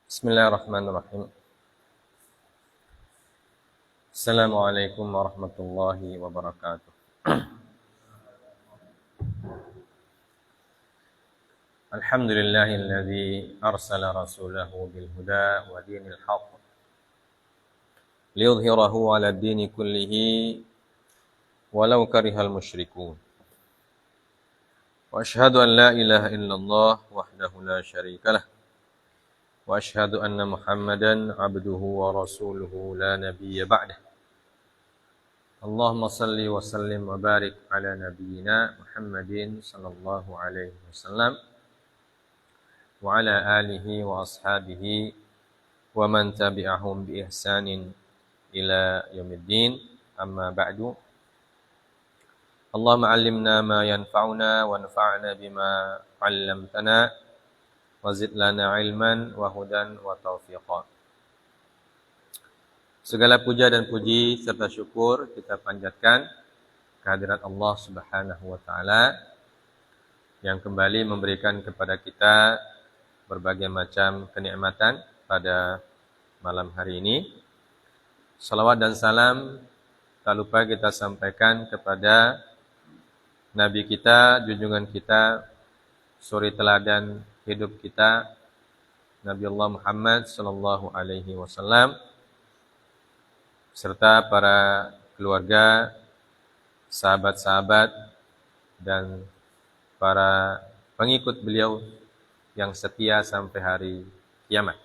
Bismillahirrahmanirrahim. Assalamualaikum warahmatullahi wabarakatuh. Alhamdulillahilladzi arsala rasulahu bil huda wa dinil haqq liyudhhirahu 'ala ad-dini kullihi walau karihal musyrikun. Wa asyhadu an la ilaha illallah wahdahu la syarikalah wa asyhadu anna Muhammadan 'abduhu wa rasuluhu la nabiyya ba'dah. Allahumma salli wa sallim wa barik ala nabiyyina Muhammadin sallallahu alaihi wasallam wa ala alihi wa ashabihi wa man tabi'ahum bi ihsanin ila yaumiddin, amma ba'du. Allahumma 'allimna ma yanfa'una wa anfa'na bima 'allamtana wa zid lana ilman wa hudan wa taufiqan. Segala puja dan puji serta syukur kita panjatkan kehadirat Allah Subhanahu wa taala yang kembali memberikan kepada kita berbagai macam kenikmatan pada malam hari ini. Salawat dan salam tak lupa kita sampaikan kepada Nabi kita, junjungan kita, suri teladan hidup kita, Nabi Allah Muhammad sallallahu alaihi wasallam, serta para keluarga, sahabat-sahabat, dan para pengikut beliau yang setia sampai hari kiamat.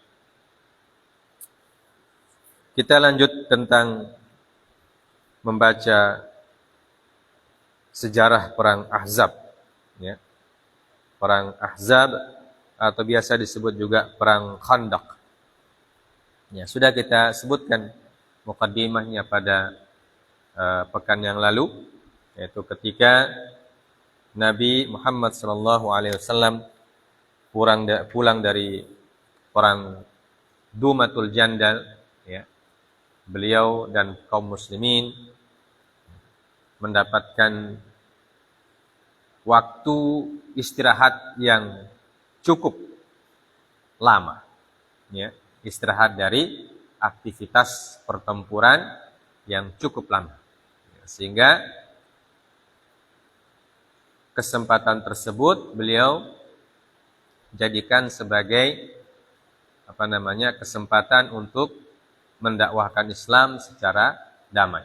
Kita lanjut tentang membaca sejarah perang Ahzab, ya. Perang Ahzab atau biasa disebut juga perang Khandaq. Ya, sudah kita sebutkan mukaddimahnya pada pekan yang lalu, yaitu ketika Nabi Muhammad SAW pulang dari perang Dumatul Jandal, ya. Beliau dan kaum muslimin mendapatkan waktu istirahat yang cukup lama, ya. Istirahat dari aktivitas pertempuran yang cukup lama, sehingga kesempatan tersebut beliau jadikan sebagai kesempatan untuk mendakwahkan Islam secara damai.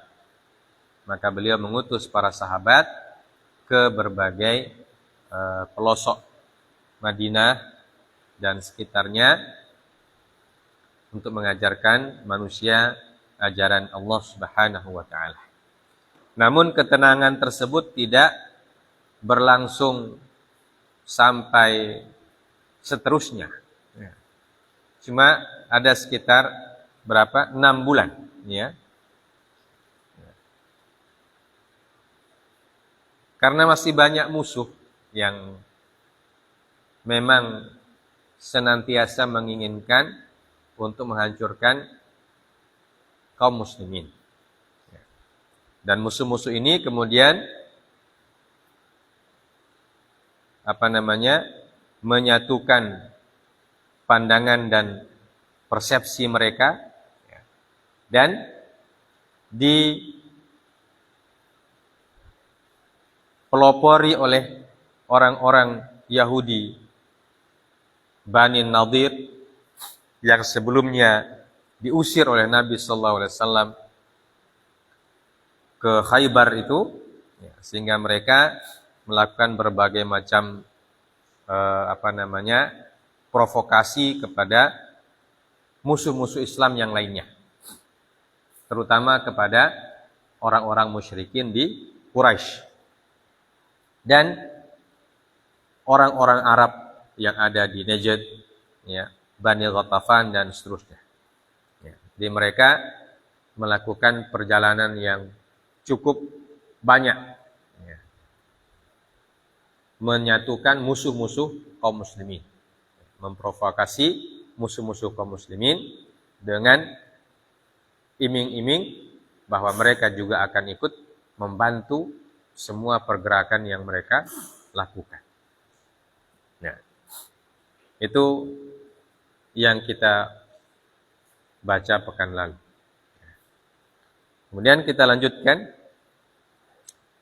Maka beliau mengutus para sahabat ke berbagai pelosok Madinah dan sekitarnya untuk mengajarkan manusia ajaran Allah Subhanahu wa taala. Namun ketenangan tersebut tidak berlangsung sampai seterusnya. Cuma ada sekitar 6 bulan, ya. Karena masih banyak musuh yang memang senantiasa menginginkan untuk menghancurkan kaum muslimin. Dan musuh-musuh ini kemudian menyatukan pandangan dan persepsi mereka, dan dipelopori oleh orang-orang Yahudi Bani Nadir yang sebelumnya diusir oleh Nabi sallallahu alaihi wasallam ke Khaybar itu, ya, sehingga mereka melakukan berbagai macam provokasi kepada musuh-musuh Islam yang lainnya, terutama kepada orang-orang musyrikin di Quraisy dan orang-orang Arab yang ada di Najd, ya, Bani Ghatafan dan seterusnya. Ya, jadi mereka melakukan perjalanan yang cukup banyak, ya, menyatukan musuh-musuh kaum muslimin, memprovokasi musuh-musuh kaum muslimin dengan iming-iming bahwa mereka juga akan ikut membantu semua pergerakan yang mereka lakukan. Nah, itu yang kita baca pekan lalu. Kemudian kita lanjutkan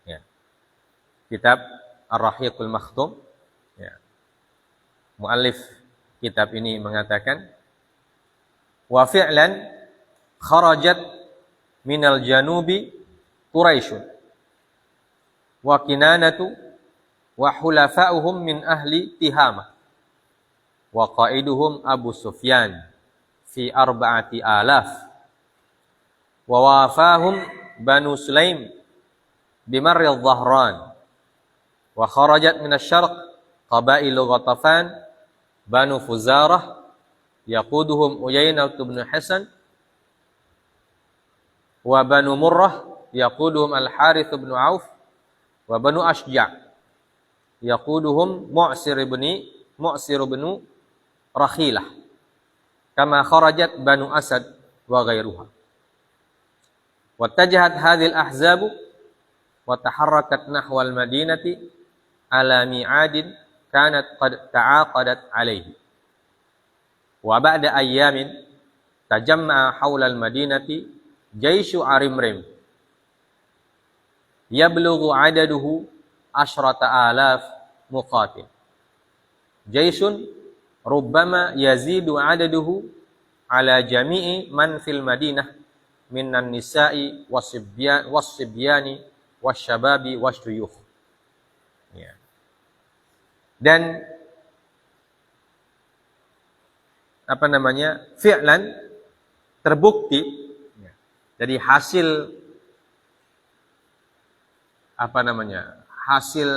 ya, kitab Ar-Rahiqul Makhtum. Ya. Muallif kitab ini mengatakan, wa fi'lan kharajat minal janubi Quraisyun wa Kinanatu wa hulafa'uhum min ahli Tihamah wa qaiduhum Abu Sufyan fi 4,000 wa wafahum Banu Sulaim bimarri Dhahran wa kharajat min asy-syarq qabailu Ghatafan Banu Fuzarah yaquduhum Uyainah bin Hasan wa Banu Murrah yaquduhum Al-Harith bin Auf wa Banu Ashja' yaquduhum Mu'sir bin Rakhilah kama kharajat Banu Asad wa ghairuha. Wattajahat hadhil ahzabu wa taharrakat nahwal madinati ala mi'adin kanat qad ta'aqadat alaihi. Wa ba'da ayyamin tajamma'a hawla al-madinati jaishu Arimrim yablughu adaduhu 10,000 muqatil. Jaisun rubbama yazidu adaduhu ala jami'i man fil Madinah minan nisa'i was-sibyani wasyababi wasyuyukh. Ya. Dan fi'lan terbukti ya, dari hasil hasil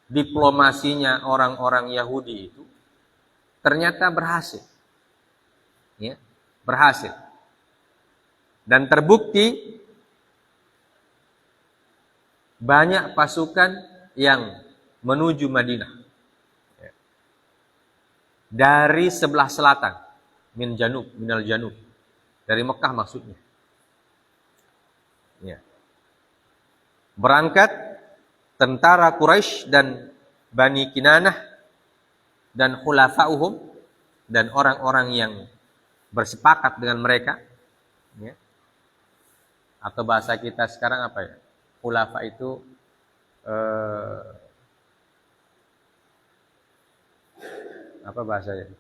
diplomasinya orang-orang Yahudi itu ternyata berhasil. Ya, berhasil. Dan terbukti banyak pasukan yang menuju Madinah. Ya. Dari sebelah selatan, minal janub. Dari Mekah maksudnya. Ya. Berangkat tentara Quraisy dan Bani Kinanah dan khulafa'uhum dan orang-orang yang bersepakat dengan mereka, ya. Atau bahasa kita sekarang apa ya? Khulafa itu apa bahasanya?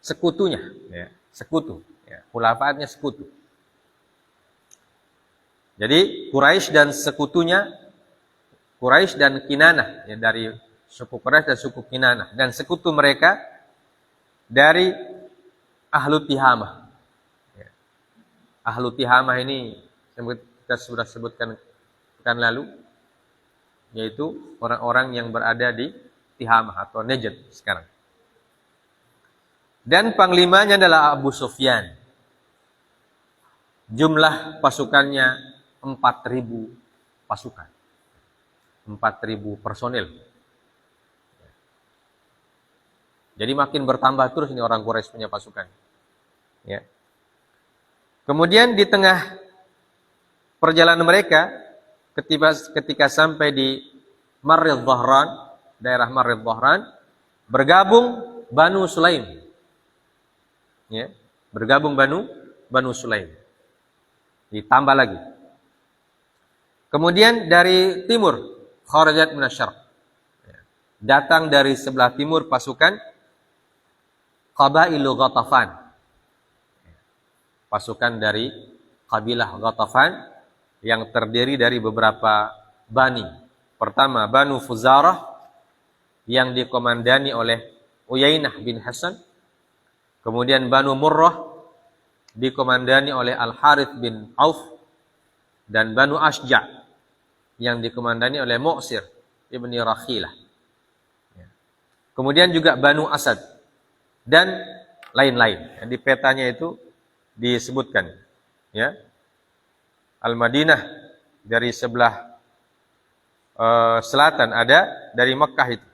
Sekutunya, ya. Sekutu, ya. Khulafa artinya sekutu. Jadi Quraisy dan sekutunya, Quraisy dan Kinanah, ya, dari suku Quraisy dan suku Kinanah, dan sekutu mereka dari Ahlu Tihamah. Ya. Ahlu Tihamah ini kita sudah sebutkan pekan lalu, yaitu orang-orang yang berada di Tihamah atau Najd sekarang. Dan panglimanya adalah Abu Sufyan. Jumlah pasukannya 4.000 pasukan. 4.000 personil. Jadi makin bertambah terus ini orang Quraisy punya pasukan. Ya. Kemudian di tengah perjalanan mereka ketika sampai di Marrid Dhahran, daerah Marrid Dhahran, bergabung Banu Sulaim. Ya, bergabung Banu Sulaim. Ditambah lagi. Kemudian dari timur, kharajat min asy-syarq. Datang dari sebelah timur pasukan Qabailu Ghatafan. Pasukan dari kabilah Ghatafan yang terdiri dari beberapa bani. Pertama, Banu Fuzarah yang dikomandani oleh Uyainah bin Hasan. Kemudian Banu Murrah dikomandani oleh Al-Harith bin Auf. Dan Banu Ashja' yang dikomandani oleh Mu'sir ibni Rakhilah. Kemudian juga Banu Asad dan lain-lain. Di petanya itu disebutkan, ya. Al-Madinah dari sebelah selatan ada dari Mekah itu.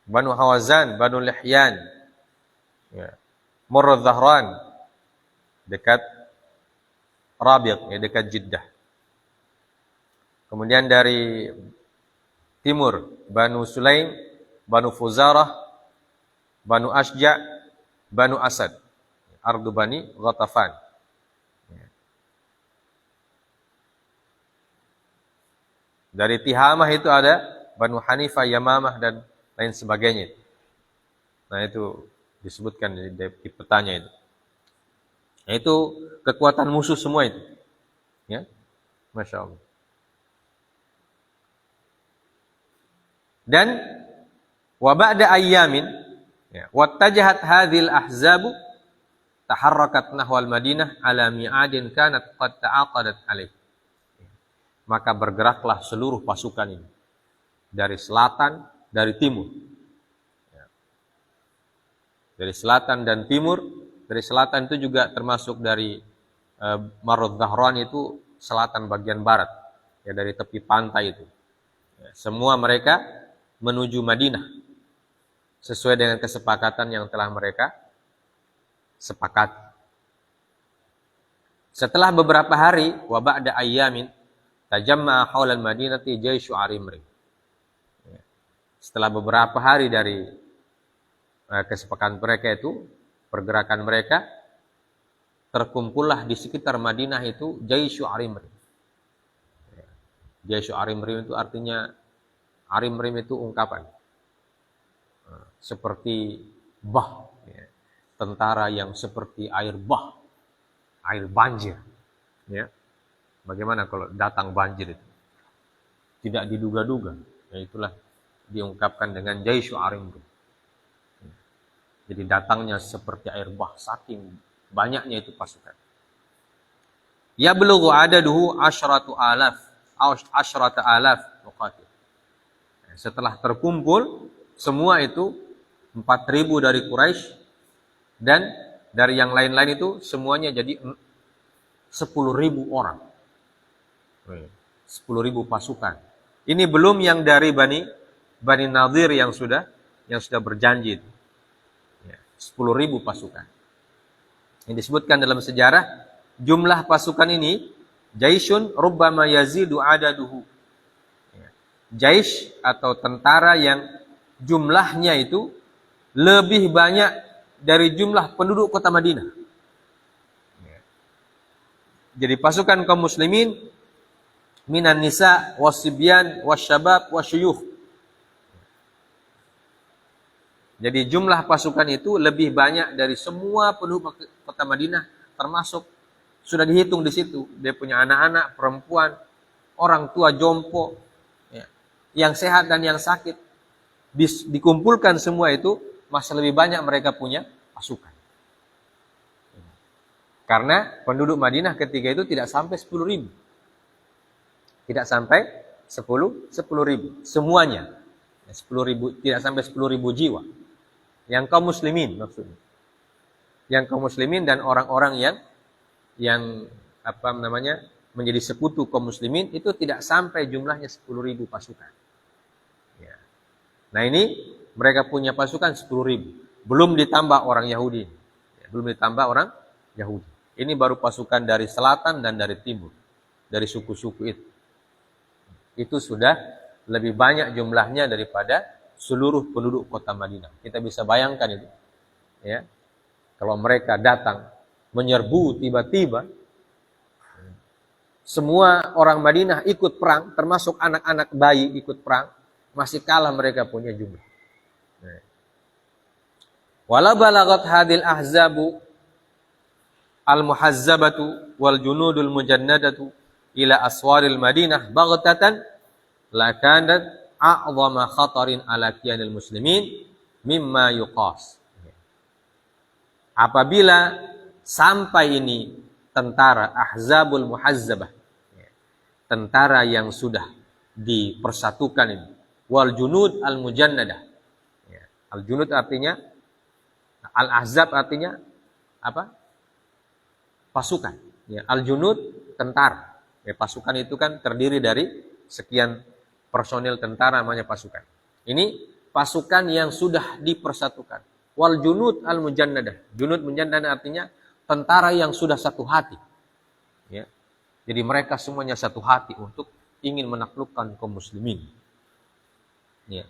Banu Hawazan, Banu Lihyan, ya. Marrid Dhahran dekat Rabiq, ya, dekat Jeddah. Kemudian dari timur Banu Sulaim, Banu Fuzarah, Banu Asja, Banu Asad, Ardu Bani Ghatafan. Dari Tihamah itu ada Banu Hanifah, Yamamah, dan lain sebagainya. Nah itu disebutkan di petanya itu. Nah, itu kekuatan musuh semua itu. Ya, Masya Allah. Dan wa ba'da ayyamin wattajahat hadhil ahzabu taharrakat nahwal Madinah ala mi'adin kanat qad ta'aqadat alaih. Maka bergeraklah seluruh pasukan ini dari selatan, dari timur. Dari selatan dan timur. Dari selatan itu juga termasuk dari Marud Dhahran, itu selatan bagian barat, ya, dari tepi pantai itu. Ya, semua mereka menuju Madinah sesuai dengan kesepakatan yang telah mereka sepakati. Setelah beberapa hari, wa ba'da ayyamin tajamma'a haulal Madinati jaisyu Arimri. Ya, setelah beberapa hari dari kesepakatan mereka itu, pergerakan mereka, terkumpullah di sekitar Madinah itu jaisyu Arimri. Jaisyu Arimri itu artinya, Arimrim itu ungkapan seperti bah, ya, tentara yang seperti air bah, air banjir. Ya. Bagaimana kalau datang banjir itu? Tidak diduga-duga. Ya, itulah diungkapkan dengan jaisyu Arimri. Jadi datangnya seperti air bah, saking banyaknya itu pasukan. Ya belughu adaduhu asyratu alaf muqatil. Setelah terkumpul semua itu 4.000 dari Quraisy dan dari yang lain-lain itu semuanya jadi 10.000 orang. 10.000 pasukan. Ini belum yang dari Bani Nadir yang sudah berjanji itu. 10.000 pasukan. Yang disebutkan dalam sejarah, jumlah pasukan ini jaisyun rubbama yazidu adaduhu. Jaish atau tentara yang jumlahnya itu lebih banyak dari jumlah penduduk kota Madinah. Jadi pasukan kaum muslimin minan nisa wasibyan wasyabab wasyuyukh. Jadi jumlah pasukan itu lebih banyak dari semua penduduk kota Madinah, termasuk sudah dihitung di situ. Dia punya anak-anak, perempuan, orang tua jompo, ya, yang sehat dan yang sakit. Dikumpulkan semua itu, masih lebih banyak mereka punya pasukan. Karena penduduk Madinah ketika itu tidak sampai 10.000. Tidak sampai 10.000. Semuanya. 10.000, tidak sampai 10.000 jiwa. Yang kaum muslimin maksudnya. Yang kaum muslimin dan orang-orang yang menjadi sekutu kaum muslimin itu tidak sampai jumlahnya 10.000 pasukan. Ya. Nah ini mereka punya pasukan 10.000. Belum ditambah orang Yahudi. Ya, belum ditambah orang Yahudi. Ini baru pasukan dari selatan dan dari timur. Dari suku-suku itu. Itu sudah lebih banyak jumlahnya daripada seluruh penduduk kota Madinah. Kita bisa bayangkan itu. Ya. Kalau mereka datang menyerbu tiba-tiba, semua orang Madinah ikut perang, termasuk anak-anak bayi ikut perang, masih kalah mereka punya jumlah. Wala balagat hadil ahzabu al-muhazzabatu wal junudul mujannadatu ila aswaril Madinah baghtatan lakanat a'zama khatarin ala kiyanil muslimin mimma yuqas. Apabila sampai ini tentara Ahzabul Muhazzabah, tentara yang sudah dipersatukan ini, wal junud al mujannadah. Al junud artinya, al ahzab artinya apa? Pasukan. Al junud tentara. Pasukan itu kan terdiri dari sekian personil tentara, namanya pasukan. Ini pasukan yang sudah dipersatukan. Wal junud al mujannadah. Junud mujannadah artinya tentara yang sudah satu hati. Ya. Jadi mereka semuanya satu hati untuk ingin menaklukkan kaum muslimin. Ya.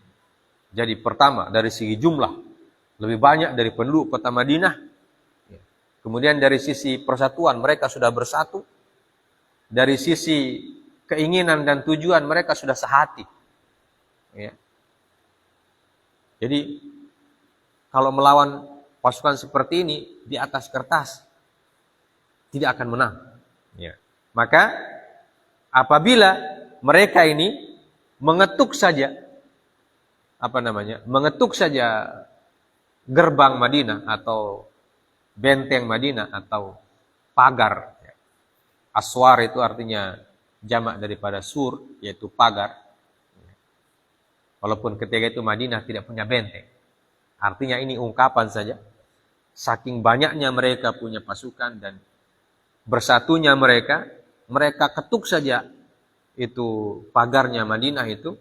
Jadi pertama dari segi jumlah lebih banyak dari penduduk kota Madinah. Kemudian dari sisi persatuan mereka sudah bersatu. Dari sisi keinginan dan tujuan mereka sudah sehati. Ya. Jadi kalau melawan pasukan seperti ini di atas kertas tidak akan menang. Ya. Maka apabila mereka ini mengetuk saja gerbang Madinah atau benteng Madinah atau pagar. Aswar itu artinya jamak daripada sur, yaitu pagar. Walaupun ketika itu Madinah tidak punya benteng. Artinya ini ungkapan saja. Saking banyaknya mereka punya pasukan dan bersatunya mereka ketuk saja itu pagarnya Madinah itu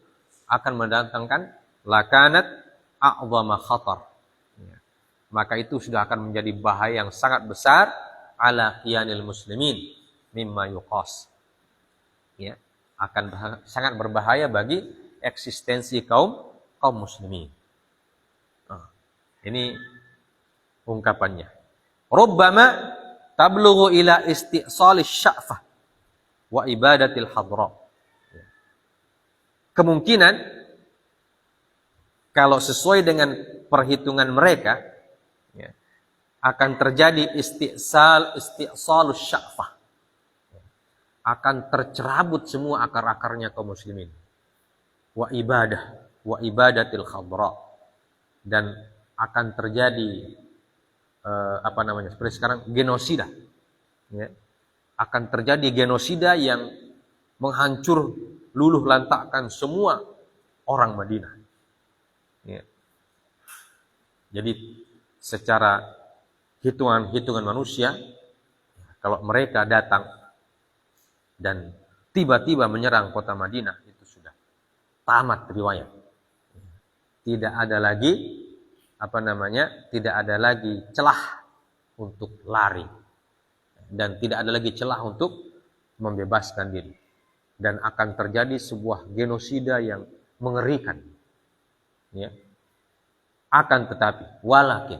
akan mendatangkan lakanat a'zama khatar. Maka itu sudah akan menjadi bahaya yang sangat besar ala qiyanil muslimin mimma yuqas. Ya, akan sangat berbahaya bagi eksistensi kaum muslimin. Ini ungkapannya. Rubbama tablughu ila isti'sal sya'fah wa ibadatil hadra. Kemungkinan kalau sesuai dengan perhitungan mereka akan terjadi isti'sal sya'fah. Akan tercerabut semua akar-akarnya kaum muslimin. Wa ibadatil khadra. Dan akan terjadi seperti sekarang genosida. Ya. Akan terjadi genosida yang menghancur luluh lantakkan semua orang Madinah. Ya. Jadi secara hitungan manusia, kalau mereka datang dan tiba-tiba menyerang kota Madinah, itu sudah tamat riwayat. Tidak ada lagi tidak ada lagi celah untuk lari dan tidak ada lagi celah untuk membebaskan diri, dan akan terjadi sebuah genosida yang mengerikan. Ya. Akan tetapi walakin,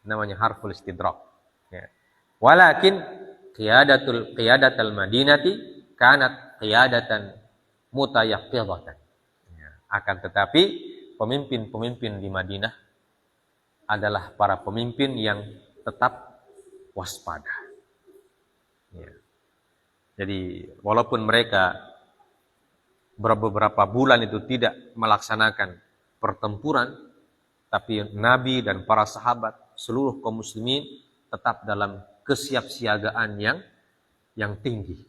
namanya harful istidrak. Ya. Walakin qiyadatul madinati kanat qiyadatan mutayaqqidatan. Ya. Akan tetapi pemimpin-pemimpin di Madinah adalah para pemimpin yang tetap waspada. Ya. Jadi walaupun mereka beberapa bulan itu tidak melaksanakan pertempuran, tapi Nabi dan para sahabat, seluruh kaum muslimin tetap dalam kesiapsiagaan yang tinggi,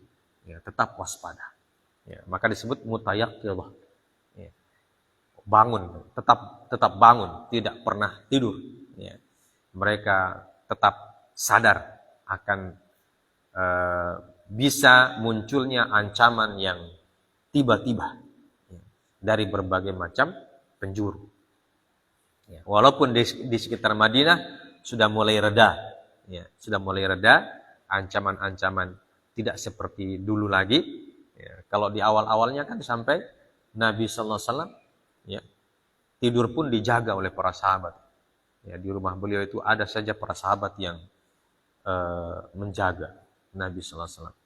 ya, tetap waspada. Ya, maka disebut mutayaqqidhah. Ya. Bangun, tetap bangun, tidak pernah tidur. Ya. Mereka tetap sadar akan bisa munculnya ancaman yang tiba-tiba dari berbagai macam penjuru. Ya. Walaupun di sekitar Madinah sudah mulai reda, ya, ancaman-ancaman tidak seperti dulu lagi. Ya. Kalau di awal-awalnya kan sampai Nabi Sallallahu Alaihi Wasallam, ya, tidur pun dijaga oleh para sahabat. Ya, di rumah beliau itu ada saja para sahabat yang menjaga Nabi Sallallahu Alaihi Wasallam.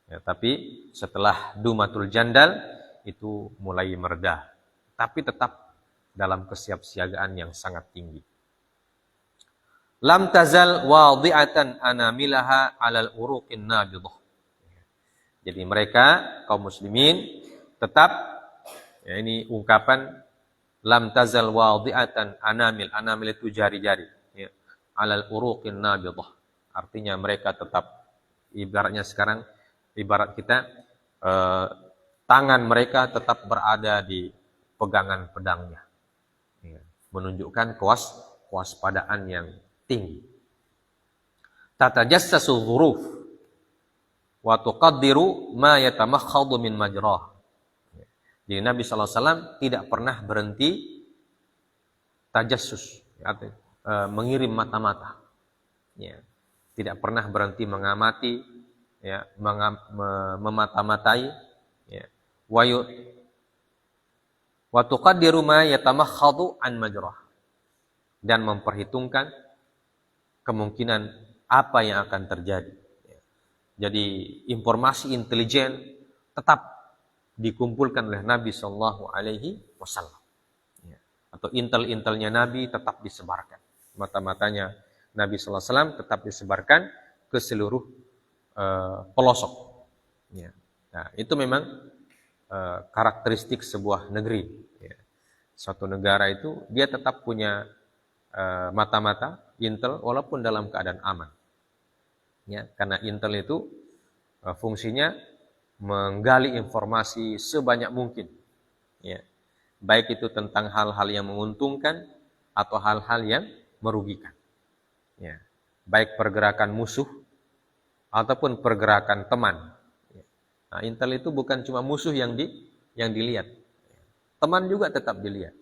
Ya, tapi setelah Dumatul Jandal itu mulai mereda, tapi tetap dalam kesiapsiagaan yang sangat tinggi. Lam tazal wadi'atan anamilaha 'alal uruqin nabidah. Jadi mereka kaum muslimin tetap, ya, ini ungkapan lam tazal wadi'atan anamil itu jari-jari, ya, 'alal uruqin nabidah. Artinya mereka tetap, ibaratnya sekarang ibarat kita tangan mereka tetap berada di pegangan pedangnya. Ya, menunjukkan kewaspadaan yang tinggi. Tatajassasu dzuruf wa tuqaddiru ma yatamakhadhu min majrah. Jadi Nabi sallallahu alaihi wasallam tidak pernah berhenti tajassus, artinya mengirim mata-mata. Ya, tidak pernah berhenti mengamati, ya, memata-matai, ya. Wa tuqaddiru ma yatamakhadhu an majrah. dan memperhitungkan kemungkinan apa yang akan terjadi. Jadi informasi intelijen tetap dikumpulkan oleh Nabi Shallallahu Alaihi Wasallam, atau intel-intelnya Nabi tetap disebarkan, mata-matanya Nabi Sallallahu Alaihi Wasallam tetap disebarkan ke seluruh pelosok. Nah, itu memang karakteristik sebuah negeri. Suatu negara itu dia tetap punya mata-mata intel walaupun dalam keadaan aman. Karena intel itu fungsinya menggali informasi sebanyak mungkin. Baik itu tentang hal-hal yang menguntungkan atau hal-hal yang merugikan. Baik pergerakan musuh ataupun pergerakan teman. Nah, intel itu bukan cuma musuh yang dilihat. Teman juga tetap dilihat.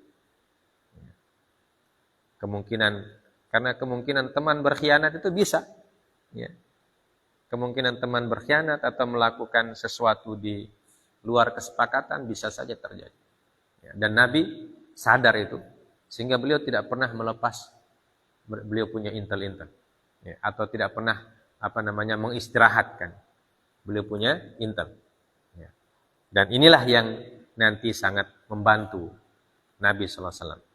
Karena kemungkinan teman berkhianat itu bisa. Kemungkinan teman berkhianat atau melakukan sesuatu di luar kesepakatan bisa saja terjadi. Dan Nabi sadar itu, sehingga beliau tidak pernah melepas beliau punya intel-intel, atau tidak pernah mengistirahatkan beliau punya intel. Dan inilah yang nanti sangat membantu Nabi sallallahu alaihi wasallam.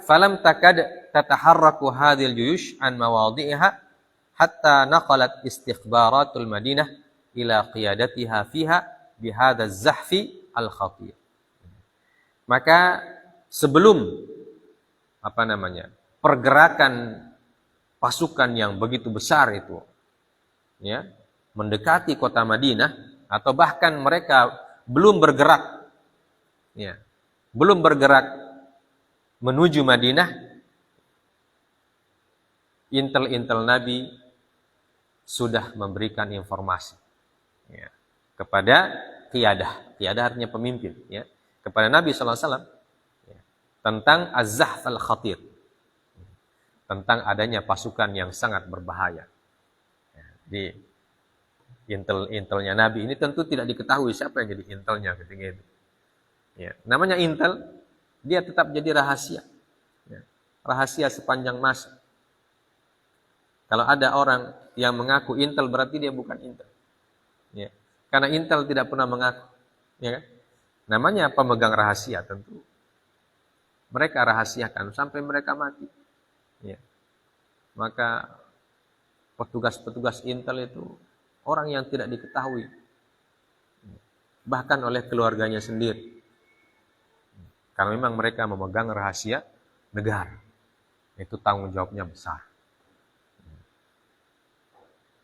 Falam takad tataharraku hadhil juyush an mawadhi'iha hatta naqalat istikhbaratul Madinah ila qiyadatiha fiha bihadza zahfi al-khatir. Maka sebelum pergerakan pasukan yang begitu besar itu mendekati kota Madinah, atau bahkan mereka belum bergerak menuju Madinah, intel-intel Nabi sudah memberikan informasi kepada qiyadah. Qiyadah artinya pemimpin, kepada Nabi sallallahu alaihi wasallam tentang az-zahf al-khatir, tentang adanya pasukan yang sangat berbahaya. Di intelnya Nabi ini tentu tidak diketahui siapa yang jadi intelnya ketika itu. Namanya intel, dia tetap jadi rahasia. Rahasia sepanjang masa. Kalau ada orang yang mengaku intel, berarti dia bukan intel. Karena intel tidak pernah mengaku. Namanya pemegang rahasia tentu. Mereka rahasiakan sampai mereka mati. Maka petugas-petugas intel itu orang yang tidak diketahui, bahkan oleh keluarganya sendiri. Karena memang mereka memegang rahasia negara. Itu tanggung jawabnya besar.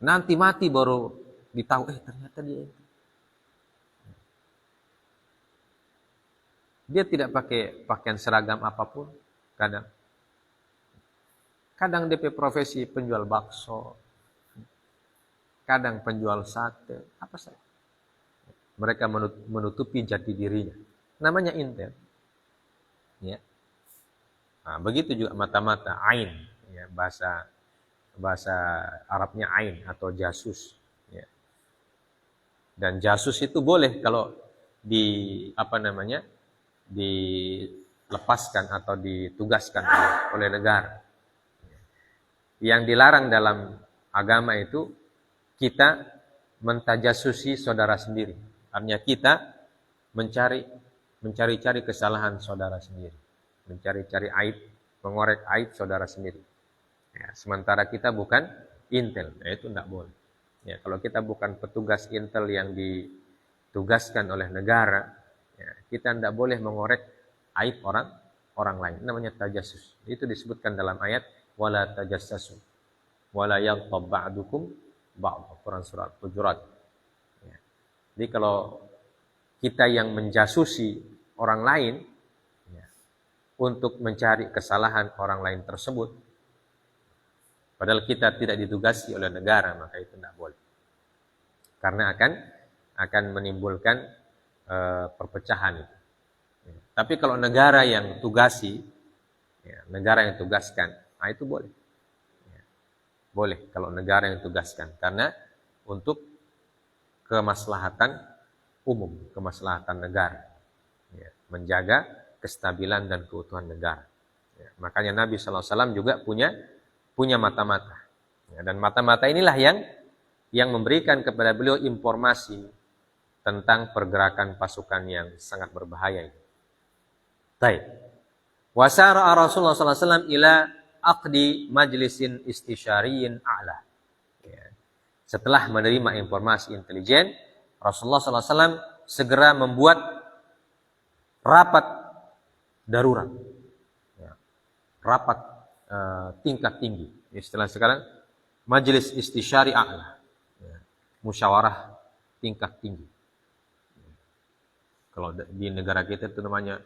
Nanti mati baru ditahu, ternyata dia itu. Dia tidak pakai pakaian seragam apapun, kadang DP profesi penjual bakso, kadang penjual sate, apa saja. Mereka menutupi jati dirinya. Namanya intel. Nah, begitu juga mata-mata, ain, bahasa Arabnya ain atau jasus. Dan jasus itu boleh kalau dilepaskan atau ditugaskan oleh negara. Yang dilarang dalam agama itu kita mentajasusi saudara sendiri. Artinya kita mencari-cari kesalahan saudara sendiri. Mencari-cari aib, mengorek aib saudara sendiri. Sementara kita bukan intel, itu tidak boleh. Kalau kita bukan petugas intel yang ditugaskan oleh negara, kita tidak boleh mengorek aib orang lain. Namanya tajasus. Itu disebutkan dalam ayat wala tajassasu wala yaghtab ba'dukum ba'd, Quran surat Hujurat. Jadi kalau kita yang menjasusi orang lain untuk mencari kesalahan orang lain tersebut, padahal kita tidak ditugasi oleh negara, maka itu tidak boleh. Karena akan menimbulkan perpecahan itu. Tapi kalau negara yang tugasi, negara yang tugaskan, itu boleh. Boleh kalau negara yang tugaskan, karena untuk kemaslahatan umum, kemaslahatan negara, menjaga kestabilan dan keutuhan negara. Ya, makanya Nabi SAW juga punya mata-mata. Ya, dan mata-mata inilah yang memberikan kepada beliau informasi tentang pergerakan pasukan yang sangat berbahaya ini. Baik. Wasara Rasulullah SAW ila aqdi majlisin istisyariyin a'la. Ya. Setelah menerima informasi intelijen, Rasulullah SAW segera membuat rapat darurat. Ya. Rapat tingkat tinggi. Istilah sekarang, majelis istisyari a'la. Ya. Musyawarah tingkat tinggi. Kalau di negara kita itu namanya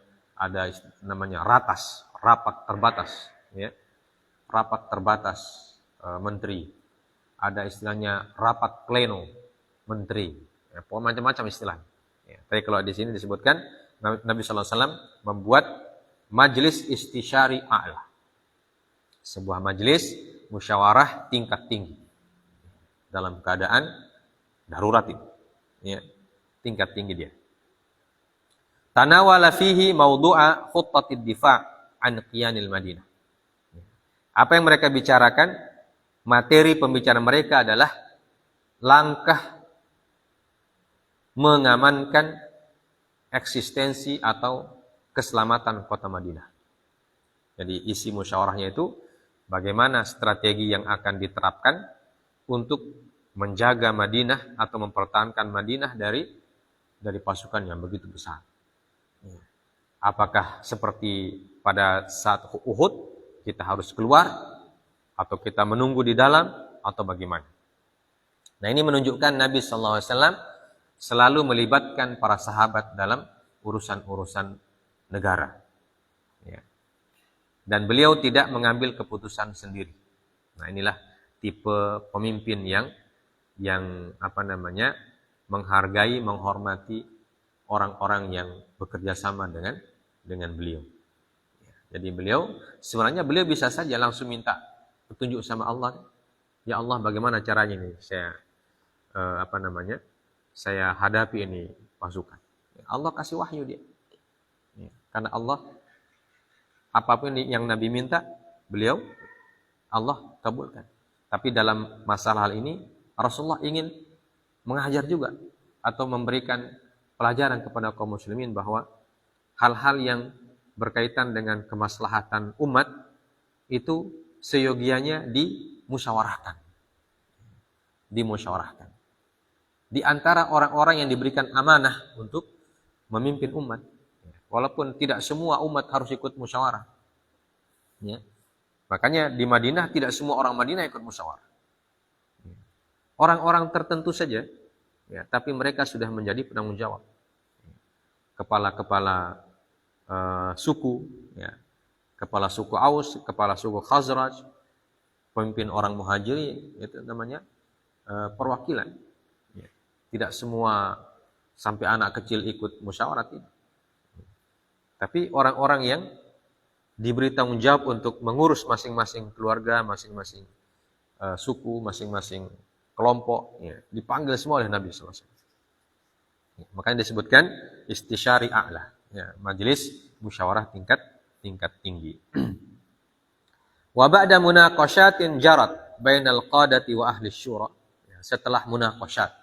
rapat terbatas, ya. Rapat terbatas menteri. Ada istilahnya rapat pleno menteri. Ya, macam-macam istilah. Ya, tapi kalau di sini disebutkan Nabi SAW membuat majelis istisyari a'la. Sebuah majelis musyawarah tingkat tinggi dalam keadaan darurat itu. Ya, tingkat tinggi dia. Tanawala fihi mawdu'a khuttatid difa' an qiyanil Madinah. Apa yang mereka bicarakan, materi pembicaraan mereka adalah langkah mengamankan eksistensi atau keselamatan kota Madinah. Jadi isi musyawarahnya itu bagaimana strategi yang akan diterapkan untuk menjaga Madinah atau mempertahankan Madinah dari pasukan yang begitu besar. Apakah seperti pada saat Uhud kita harus keluar atau kita menunggu di dalam atau bagaimana? Nah, ini menunjukkan Nabi SAW selalu melibatkan para sahabat dalam urusan-urusan negara. Ya. Dan beliau tidak mengambil keputusan sendiri. Nah, inilah tipe pemimpin yang menghargai, menghormati orang-orang yang bekerja sama dengan beliau. Jadi sebenarnya beliau bisa saja langsung minta petunjuk sama Allah. Ya Allah, bagaimana caranya ini saya hadapi ini pasukan. Allah kasih wahyu dia. Karena Allah apapun yang Nabi minta, Allah kabulkan. Tapi dalam masalah hal ini Rasulullah ingin mengajar juga atau memberikan pelajaran kepada kaum muslimin bahwa hal-hal yang berkaitan dengan kemaslahatan umat itu seyogianya dimusyawarahkan. Di antara orang-orang yang diberikan amanah untuk memimpin umat. Walaupun tidak semua umat harus ikut musyawarah. Ya. Makanya di Madinah tidak semua orang Madinah ikut musyawarah. Orang-orang tertentu saja, ya, tapi mereka sudah menjadi penanggung jawab. Kepala-kepala suku, ya, kepala suku Aus, kepala suku Khazraj, pemimpin orang Muhajirin, itu namanya perwakilan. Ya. Tidak semua sampai anak kecil ikut musyawarah, tidak. Tapi orang-orang yang diberi tanggung jawab untuk mengurus masing-masing keluarga, masing-masing suku, masing-masing kelompok, ya, dipanggil semua oleh Nabi SAW. Ya, makanya disebutkan istisyari a'la, ya, majelis musyawarah tingkat tinggi. Wa ba'da munaqashatin jarat bainal qadati wa ahli syura. Ya, setelah munaqashat,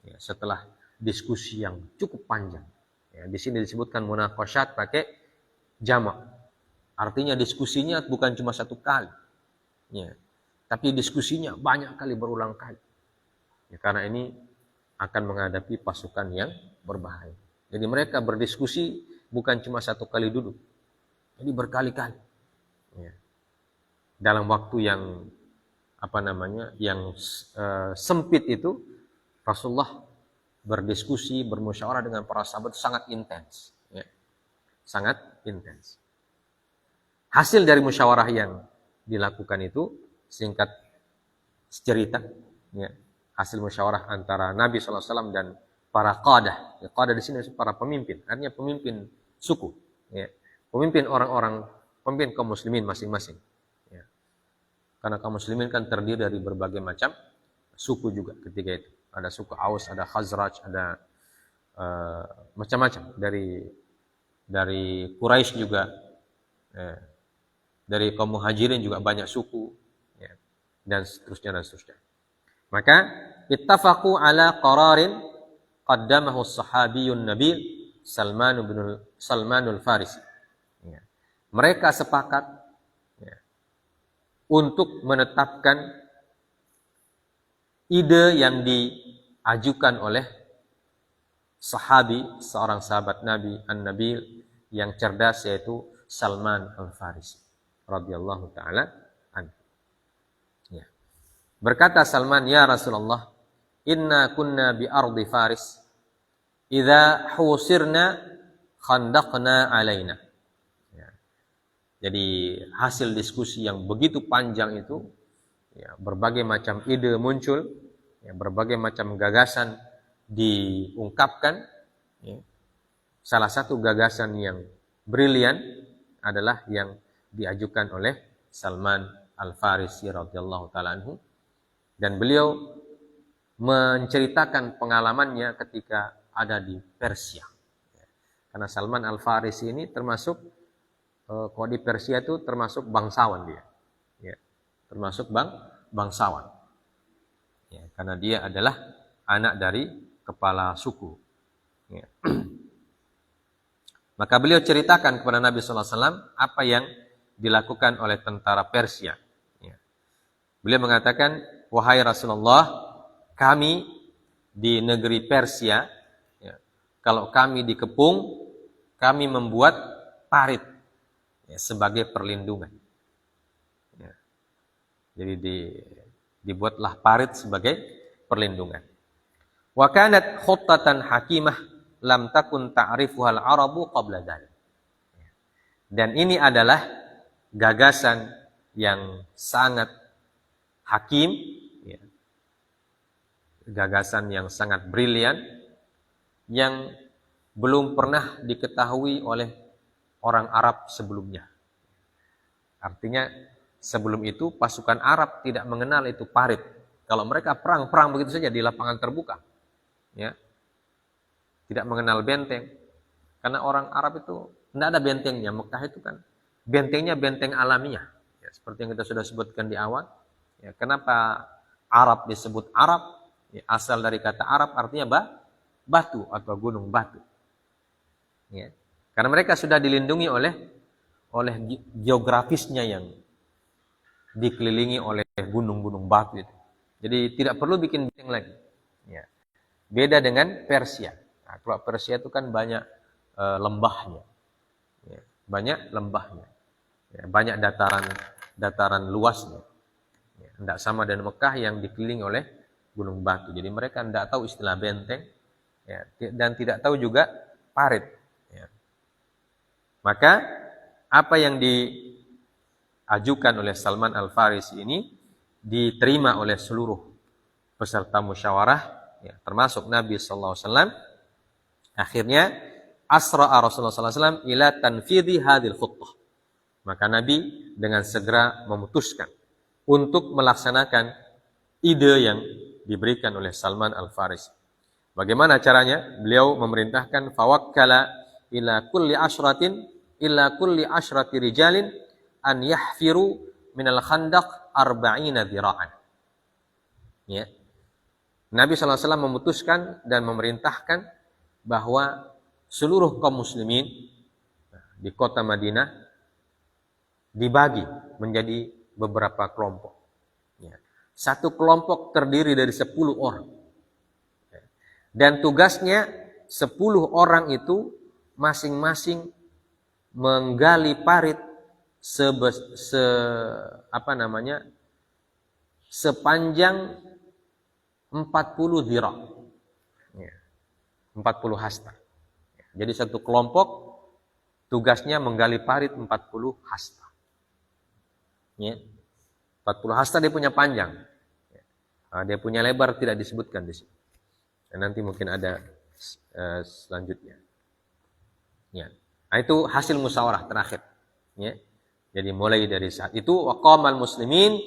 ya, setelah diskusi yang cukup panjang. Ya, di sini disebutkan munaqashat pakai jamak. Artinya diskusinya bukan cuma satu kali. Ya. Tapi diskusinya banyak kali, berulang kali. Ya, karena ini akan menghadapi pasukan yang berbahaya. Jadi mereka berdiskusi bukan cuma satu kali duduk. Jadi berkali-kali. Ya. Dalam waktu yang sempit itu, Rasulullah berdiskusi, bermusyawarah dengan para sahabat sangat intens. Ya. Sangat intens. Hasil dari musyawarah yang dilakukan itu, singkat cerita, ya, hasil musyawarah antara Nabi SAW dan para qadah. Ya, qadah di sini para pemimpin, artinya pemimpin suku, ya, pemimpin orang-orang, pemimpin kaum muslimin masing-masing. Ya. Karena kaum muslimin kan terdiri dari berbagai macam suku juga ketika itu. Ada suku Aus, ada Khazraj, ada macam-macam dari Quraisy juga. Ya. dari kaum Muhajirin juga banyak suku, ya, dan seterusnya dan seterusnya. Maka ittafaqu ala qararin qaddamahu as-sahabiyyun nabil Salmanul Farisi. Ya. Mereka sepakat, ya, untuk menetapkan ide yang diajukan oleh sahabi, seorang sahabat Nabi An-Nabil yang cerdas, yaitu Salman Al-Farisi radhiyallahu taala anhu. Ya. Berkata Salman, "Ya Rasulullah, inna kunna bi ardi Faris. Idza husirna khandaqna alaina." Ya. Jadi hasil diskusi yang begitu panjang itu, ya, berbagai macam ide muncul, ya, berbagai macam gagasan diungkapkan. Ya. Salah satu gagasan yang brilian adalah yang diajukan oleh Salman Al-Farisi radhiyallahu taala anhu, dan beliau menceritakan pengalamannya ketika ada di Persia. Karena Salman Al-Farisi ini termasuk, kalau di Persia itu termasuk bangsawan dia. Ya, termasuk bangsawan. Ya, karena dia adalah anak dari kepala suku. Ya. Maka beliau ceritakan kepada Nabi sallallahu alaihi wasallam apa yang dilakukan oleh tentara Persia. Ya. Beliau mengatakan, "Wahai Rasulullah, kami di negeri Persia, ya, kalau kami dikepung, kami membuat parit, ya, sebagai perlindungan." Ya. Jadi dibuatlah parit sebagai perlindungan. Wa kanat khuttatan hakimah lam takun ta'rifuhal arabu qabla dzalik. Dan ini adalah gagasan yang sangat hakim, ya, gagasan yang sangat brilian, yang belum pernah diketahui oleh orang Arab sebelumnya. Artinya sebelum itu pasukan Arab tidak mengenal itu parit. Kalau mereka perang begitu saja di lapangan terbuka, ya, tidak mengenal benteng. Karena orang Arab itu tidak ada bentengnya. Mekah itu kan bentengnya benteng alamiah, ya, seperti yang kita sudah sebutkan di awal. Ya, kenapa Arab disebut Arab? Ya, asal dari kata Arab artinya batu atau gunung batu. Ya, karena mereka sudah dilindungi oleh geografisnya yang dikelilingi oleh gunung-gunung batu itu. Jadi tidak perlu bikin benteng lagi. Ya. Beda dengan Persia. Nah, kalau Persia itu kan banyak lembahnya, ya, banyak lembahnya, ya, banyak dataran luasnya. Ya, tidak sama dengan Mekah yang dikelilingi oleh gunung batu. Jadi mereka tidak tahu istilah benteng, ya, dan tidak tahu juga parit. Ya. Maka apa yang diajukan oleh Salman Al-Farisi ini diterima oleh seluruh peserta musyawarah, ya, termasuk Nabi sallallahu alaihi wasallam. Akhirnya asra'a Rasulullah sallallahu alaihi wasallam ila tanfidhi hadhil khuttah. Maka Nabi dengan segera memutuskan untuk melaksanakan ide yang diberikan oleh Salman Al-Farisi. Bagaimana caranya? Beliau memerintahkan fawakkala ila kulli asyrati rijalin an yahfiru minal khandaq 40 dhira'an. Ya. Nabi sallallahu alaihi wasallam memutuskan dan memerintahkan bahwa seluruh kaum muslimin di kota Madinah dibagi menjadi beberapa kelompok. Ya. Satu kelompok terdiri dari 10 orang. Ya. Dan tugasnya 10 orang itu masing-masing menggali parit sepanjang 40 dhira'. Ya. 40 hasta. Jadi satu kelompok tugasnya menggali parit 40 hasta. Ya. 40 hasta dia punya panjang. Dia punya lebar tidak disebutkan di sini. Dan nanti mungkin ada selanjutnya. Ya. Nah, itu hasil musyawarah terakhir. Ya. Jadi mulai dari saat itu waqamal muslimin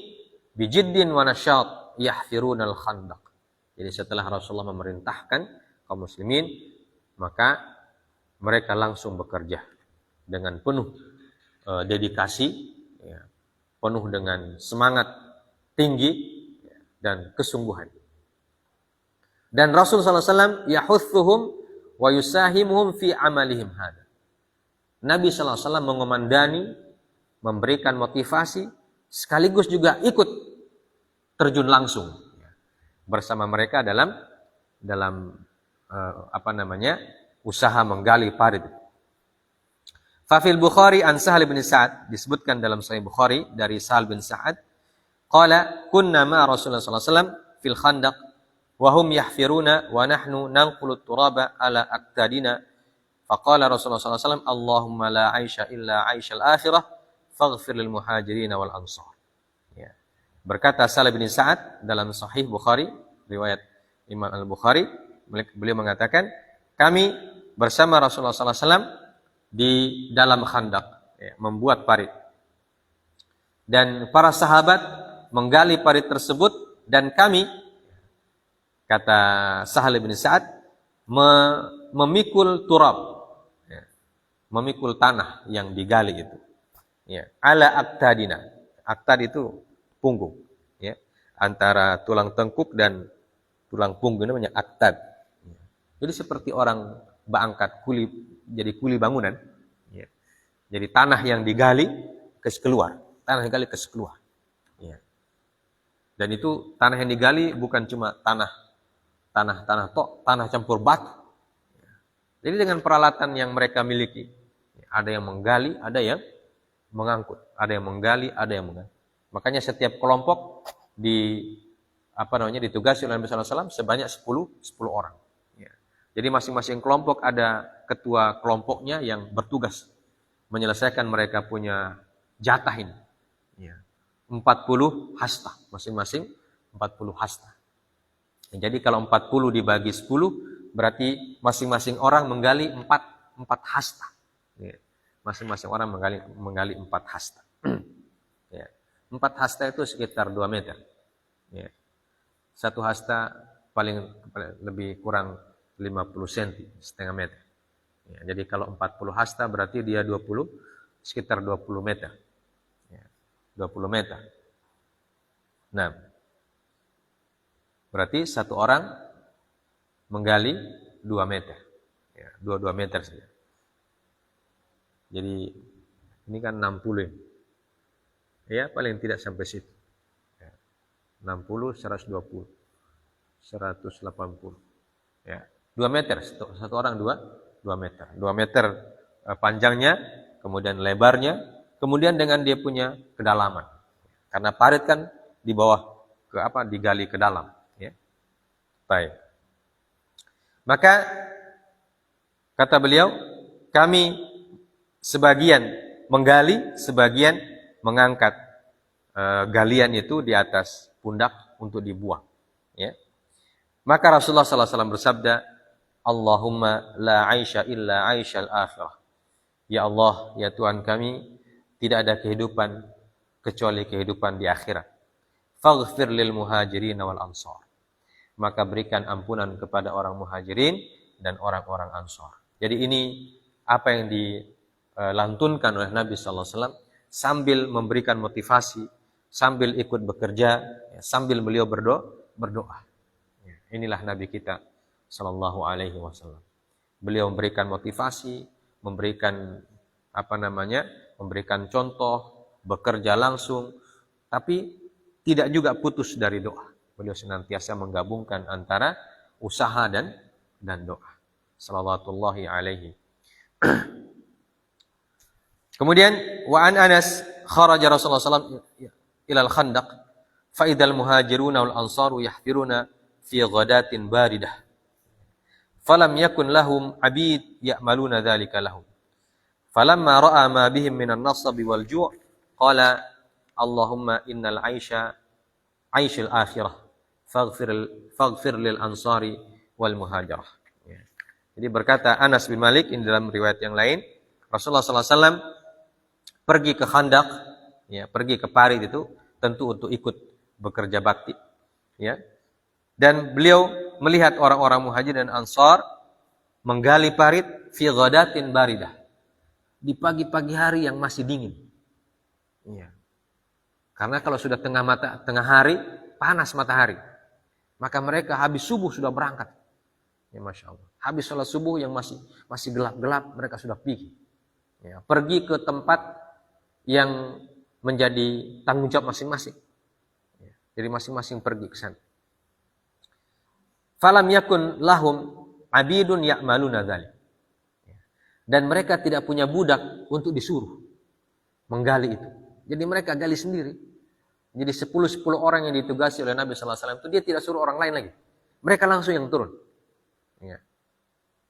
bijiddin wa nasyat yahfirunal khandaq. Jadi setelah Rasulullah memerintahkan kaum muslimin, maka mereka langsung bekerja dengan penuh dedikasi, ya, penuh dengan semangat tinggi dan kesungguhan. Dan Rasul SAW yahuthuhum wa yusahimuhum fi amalihim hada. Nabi SAW mengomandani, memberikan motivasi, sekaligus juga ikut terjun langsung bersama mereka dalam usaha menggali parit. Fafil Bukhari an Sahal bin Sa'ad, disebutkan dalam Sahih Bukhari dari Sahal bin Sa'ad, qala kunna ma Rasulullah sallallahu alaihi wasallam fil khandaq wa hum yahfiruna wa nahnu nanqulu turaba ala aqtadina. Faqala Rasulullah sallallahu alaihi wasallam, Allahumma la 'aisha illa 'aishal akhirah faghfir lil muhajirin wal ansar. Ya. Berkata Sahal bin Sa'ad dalam Sahih Bukhari, riwayat Imam Al-Bukhari, beliau mengatakan, kami bersama Rasulullah sallallahu alaihi wasallam di dalam khandak, ya, membuat parit. Dan para sahabat menggali parit tersebut, dan kami, kata Sahal bin Sa'ad, memikul turab, ya, memikul tanah yang digali itu, ya, ala aqtadina. Aqtad itu punggung, ya, antara tulang tengkuk dan tulang punggung namanya aqtad. Jadi seperti orang angkat kuli, jadi kuli bangunan, ya. Jadi tanah yang digali keluar, tanah yang digali keluar, ya. Dan itu tanah yang digali bukan cuma tanah campur batu, ya. Jadi dengan peralatan yang mereka miliki, ya, ada yang menggali, ada yang mengangkut, ada yang menggali, ada yang mengangkut. Makanya setiap kelompok ditugasi oleh Nabi sallallahu alaihi wasallam sebanyak 10 orang. Jadi masing-masing kelompok ada ketua kelompoknya yang bertugas menyelesaikan mereka punya jatah ini. Ya. 40 hasta, masing-masing 40 hasta. Ya, jadi kalau 40 dibagi 10, berarti masing-masing orang menggali 4 hasta. Ya. Masing-masing orang menggali 4 hasta. Ya. 4 hasta itu sekitar 2 meter. Ya. 1 hasta paling lebih kurang 50 cm, setengah meter. Ya, jadi kalau 40 hasta berarti dia sekitar 20 meter. Ya, 20 meter. Nah, berarti satu orang menggali 2 meter. Ya, 2 meter saja. Jadi ini kan 60. Ya, paling tidak sampai situ. Ya, 60, 120, 180. Ya. 2 meter, satu orang 2 meter. 2 meter panjangnya, kemudian lebarnya, kemudian dengan dia punya kedalaman. Karena parit kan di bawah digali ke dalam, ya. Baik. Maka kata beliau, kami sebagian menggali, sebagian mengangkat galian itu di atas pundak untuk dibuang, ya. Maka Rasulullah sallallahu alaihi wasallam bersabda, Allahumma la 'aisha illa 'aishal akhirah. Ya Allah, ya Tuhan kami, tidak ada kehidupan kecuali kehidupan di akhirat. Faghfir lil muhajirin wal ansar. Maka berikan ampunan kepada orang muhajirin dan orang-orang ansar. Jadi ini apa yang dilantunkan oleh Nabi sallallahu alaihi wasallam sambil memberikan motivasi, sambil ikut bekerja, sambil beliau berdoa. Inilah Nabi kita sallallahu alaihi wasallam. Beliau memberikan motivasi, memberikan contoh, bekerja langsung, tapi tidak juga putus dari doa. Beliau senantiasa menggabungkan antara usaha dan doa. Sallallahu alaihi. Kemudian wa an Anas kharaja Rasulullah sallallahu alaihi wasallam ila al-khandaq fa idal muhajiruna wal ansaru yahfiruna fi ghadatin baridah. Falam yakun lahum abid ya'maluna dzalika lahum. Falamma ra'a ma bihim minan nasab wal ju' qala Allahumma innal 'aisha 'aishul akhirah faghfir lil ansari wal muhajirah. Ya. Jadi berkata Anas bin Malik ini dalam riwayat yang lain, Rasulullah sallallahu alaihi wasallam pergi ke Khandaq, ya, pergi ke parit itu tentu untuk ikut bekerja bakti, ya. Dan beliau melihat orang-orang muhajir dan ansar menggali parit fi ghadatin baridah, di pagi-pagi hari yang masih dingin. Iya. Karena kalau sudah tengah hari, panas matahari. Maka mereka habis subuh sudah berangkat. Ya, Masya Allah. Habis sholat subuh yang masih gelap-gelap, mereka sudah pergi. Ya, pergi ke tempat yang menjadi tanggung jawab masing-masing. Ya, jadi masing-masing pergi ke sana. Falam yakun lahum abidun ya'maluna dzalik. Dan mereka tidak punya budak untuk disuruh menggali itu. Jadi mereka gali sendiri. Jadi 10 orang yang ditugasi oleh Nabi sallallahu alaihi wasallam itu dia tidak suruh orang lain lagi. Mereka langsung yang turun. Ya.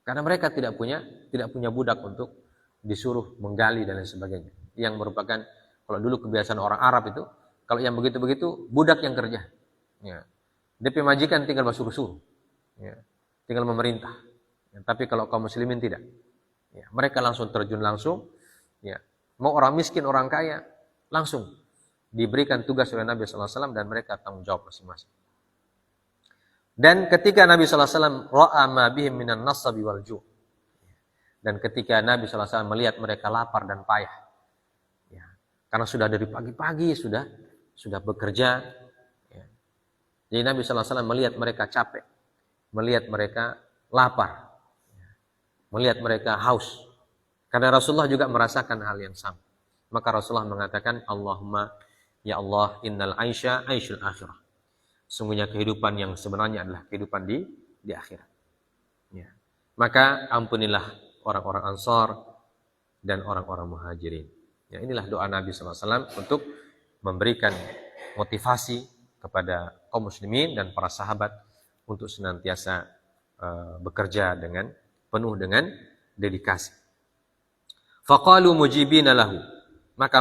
Karena mereka tidak punya budak untuk disuruh menggali dan lain sebagainya. Yang merupakan kalau dulu kebiasaan orang Arab itu, kalau yang begitu-begitu budak yang kerja. Ya. DP majikan tinggal suruh-suruh. Ya. Tinggal memerintah. Ya. Tapi kalau kaum muslimin tidak. Ya. Mereka langsung terjun langsung. Ya. Mau orang miskin, orang kaya, langsung diberikan tugas oleh Nabi sallallahu alaihi wasallam dan mereka tanggung jawab masing-masing. Dan ketika Nabi sallallahu alaihi wasallam ra'a ma bihim minan nasabi wal ju'. Dan ketika Nabi sallallahu alaihi wasallam melihat mereka lapar dan payah. Ya. Karena sudah dari pagi-pagi sudah bekerja. Ya. Jadi Nabi sallallahu alaihi wasallam melihat mereka capek, melihat mereka lapar, ya. Melihat mereka haus. Karena Rasulullah juga merasakan hal yang sama. Maka Rasulullah mengatakan, Allahumma ya Allah innal aisha aishul akhirah. Sungguhnya kehidupan yang sebenarnya adalah kehidupan di akhirat. Ya. Maka ampunilah orang-orang Ansar dan orang-orang Muhajirin. Ya, inilah doa Nabi SAW untuk memberikan motivasi kepada kaum muslimin dan para sahabat untuk senantiasa bekerja dengan penuh dengan dedikasi. Faqalu mujibina lahu. Maka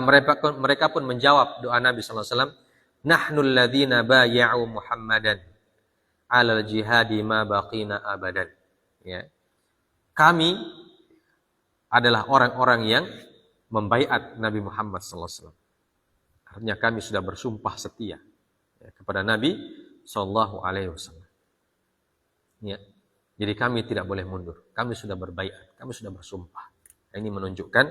mereka pun menjawab doa Nabi sallallahu alaihi wasallam, "Nahnul ladzina bay'u Muhammadan 'alal jihadi ma baqina abadan." Ya. Kami adalah orang-orang yang membaiat Nabi Muhammad sallallahu alaihi wasallam. Artinya kami sudah bersumpah setia ya, kepada Nabi sallallahu alaihi wasallam. Ya. Jadi kami tidak boleh mundur. Kami sudah berbaiat, kami sudah bersumpah. Ini menunjukkan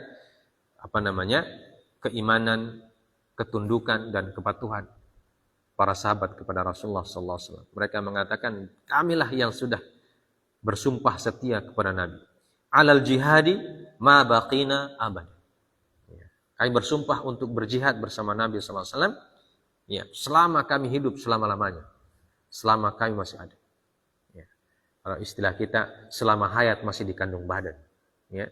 keimanan, ketundukan dan kepatuhan para sahabat kepada Rasulullah sallallahu alaihi wasallam. Mereka mengatakan, kamilah yang sudah bersumpah setia kepada Nabi. Alal jihadi ma baqina abad. Ya. Kami bersumpah untuk berjihad bersama Nabi sallallahu alaihi wasallam. Ya, selama kami hidup selama-lamanya. Selama kami masih ada. Ya. Kalau istilah kita, selama hayat masih dikandung badan. Ya.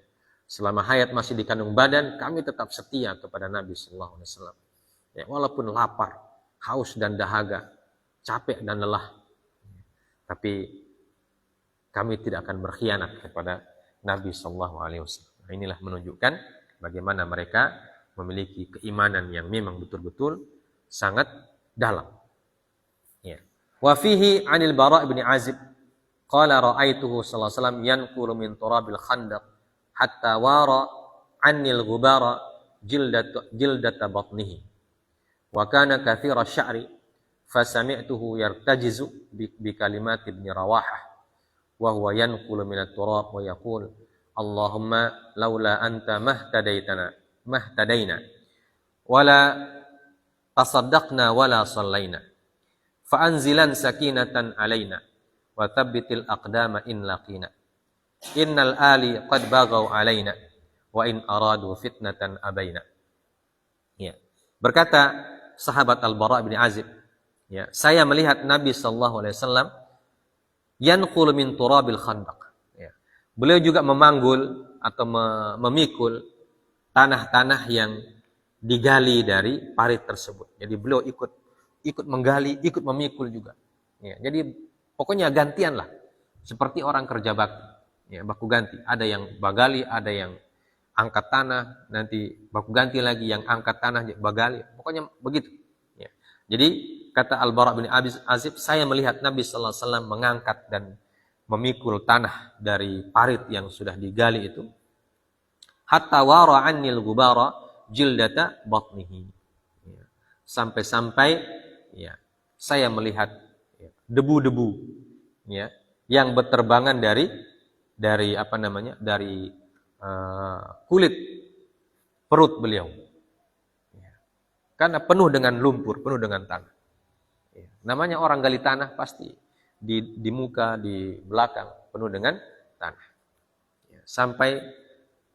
Selama hayat masih dikandung badan, kami tetap setia kepada Nabi sallallahu alaihi wasallam. Ya, walaupun lapar, haus dan dahaga, capek dan lelah. Tapi kami tidak akan berkhianat kepada Nabi sallallahu alaihi wasallam. Nah, inilah menunjukkan bagaimana mereka memiliki keimanan yang memang betul-betul sangat dalam. Ya. Wa fihi 'anil Bara' bin Azib qala ra'aituhu sallallahu alaihi wasallam yanqulu min turabil khandaq hatta wara 'anil ghubara jildata batnihi wa kana kathira sya'ri fasami'tuhu yartajizu bi kalimat ibn Rawahah wa huwa yanqulu min at-turab wa yaqul Allahumma laula anta mahtadaina wala tasaddaqna wala sallaina fa anzilan sakinatan alaina wa thabbitil aqdama in laqina innal ali qad baghaw alaina wa in aradu fitnatan abaina. Ya. Berkata sahabat Al-Bara' bin Azib, ya, saya melihat Nabi sallallahu alaihi wasallam yanqul min turabil khandaq. Ya. Beliau juga memanggul atau memikul tanah-tanah yang digali dari parit tersebut. Jadi beliau ikut menggali, ikut memikul juga. Ya. Jadi pokoknya gantian lah. Seperti orang kerja bakti. Ya, baku ganti. Ada yang bagali, ada yang angkat tanah, nanti baku ganti lagi yang angkat tanah, bagali. Pokoknya begitu. Ya. Jadi kata Al-Bara' bin Azib, saya melihat Nabi sallallahu alaihi wasallam mengangkat dan memikul tanah dari parit yang sudah digali itu. Hatta wara 'anil ghubara jildata batnihi. Ya. Sampai-sampai ya, saya melihat ya, debu-debu ya, yang berterbangan dari kulit perut beliau. Ya. Karena penuh dengan lumpur, penuh dengan tanah. Ya. Namanya orang gali tanah pasti di muka, di belakang penuh dengan tanah. Ya. Sampai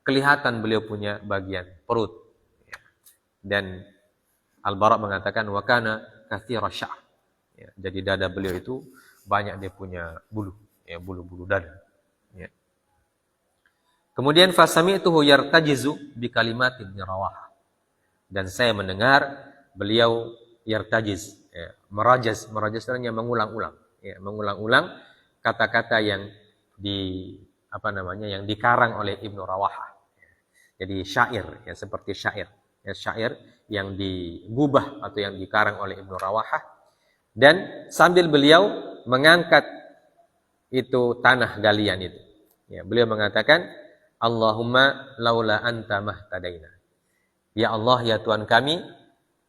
kelihatan beliau punya bagian perut. Ya. Dan Al-Bara mengatakan wakana katsira sya'r. Ya. Jadi dada beliau itu banyak dia punya bulu, ya, bulu-bulu dada. Ya. Kemudian fasami'tuhu yartajizu bi kalimatin min Rawahah. Dan saya mendengar beliau yartajiz, ya, merajaz artinya mengulang-ulang, ya, mengulang-ulang kata-kata yang yang dikarang oleh Ibnu Rawahah. Jadi syair, ya, seperti syair, ya, syair yang digubah atau yang dikarang oleh Ibnu Rawahah. Dan sambil beliau mengangkat itu tanah galian itu, ya, beliau mengatakan Allahumma laula anta mahtadaina. Ya Allah, ya Tuhan kami,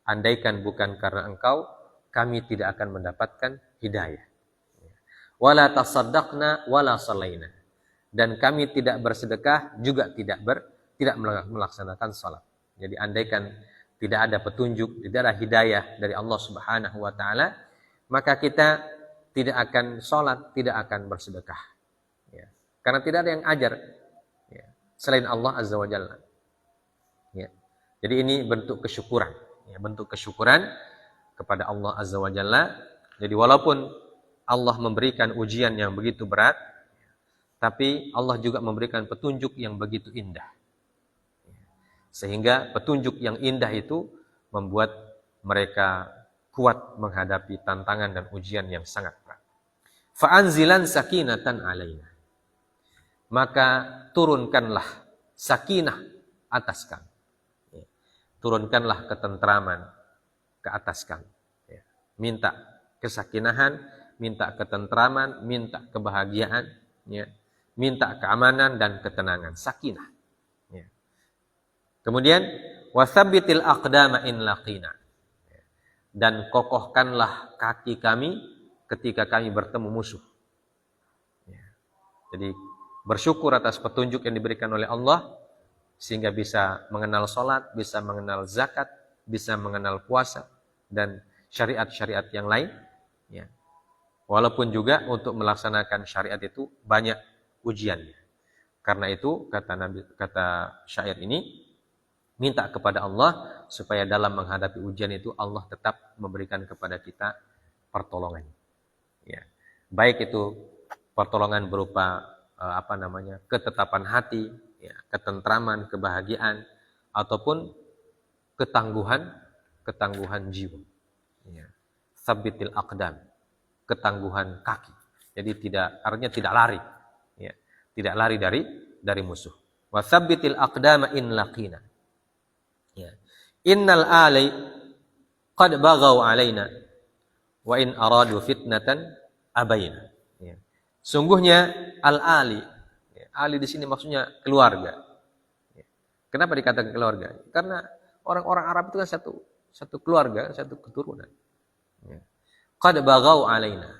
andaikan bukan karena Engkau, kami tidak akan mendapatkan hidayah. Wala tasaddaqna wala salaina. Dan kami tidak bersedekah, juga tidak melaksanakan salat. Jadi andaikan tidak ada petunjuk, tidak ada hidayah dari Allah Subhanahu wa taala, maka kita tidak akan salat, tidak akan bersedekah. Ya. Karena tidak ada yang ajar, ya, selain Allah Azza wa Jalla. Ya. Jadi ini bentuk kesyukuran, ya, bentuk kesyukuran kepada Allah Azza wa Jalla. Jadi walaupun Allah memberikan ujian yang begitu berat, tapi Allah juga memberikan petunjuk yang begitu indah. Sehingga petunjuk yang indah itu membuat mereka kuat menghadapi tantangan dan ujian yang sangat berat. Fa'anzilan sakinatan alaina. Maka turunkanlah sakinah atas kami. Turunkanlah ketentraman ke atas kami. Ya. Minta kesakinahan, minta ketentraman, minta kebahagiaan, ya. Minta keamanan dan ketenangan, sakinah. Ya. Kemudian wasabbitil aqdama in laqina. Ya. Dan kokohkanlah kaki kami ketika kami bertemu musuh. Ya. Jadi bersyukur atas petunjuk yang diberikan oleh Allah, sehingga bisa mengenal sholat, bisa mengenal zakat, bisa mengenal puasa, dan syariat-syariat yang lain. Ya. Walaupun juga untuk melaksanakan syariat itu banyak ujiannya. Karena itu kata syair ini, minta kepada Allah supaya dalam menghadapi ujian itu Allah tetap memberikan kepada kita pertolongan. Ya. Baik itu pertolongan berupa ketetapan hati, ya, ketentraman, kebahagiaan, ataupun ketangguhan jiwa. Ya. Sabbitil aqdam, ketangguhan kaki. Jadi artinya tidak lari, ya, tidak lari dari musuh. Wa sabbitil aqdama in laqina. Ya. Innal alai qad baghaw alaina wa in aradu fitnatan abaina. Ya. Sungguhnya al-ali, ali di sini maksudnya keluarga. Kenapa dikatakan keluarga? Karena orang-orang Arab itu kan satu keluarga, satu keturunan. Qad baghaw alaina.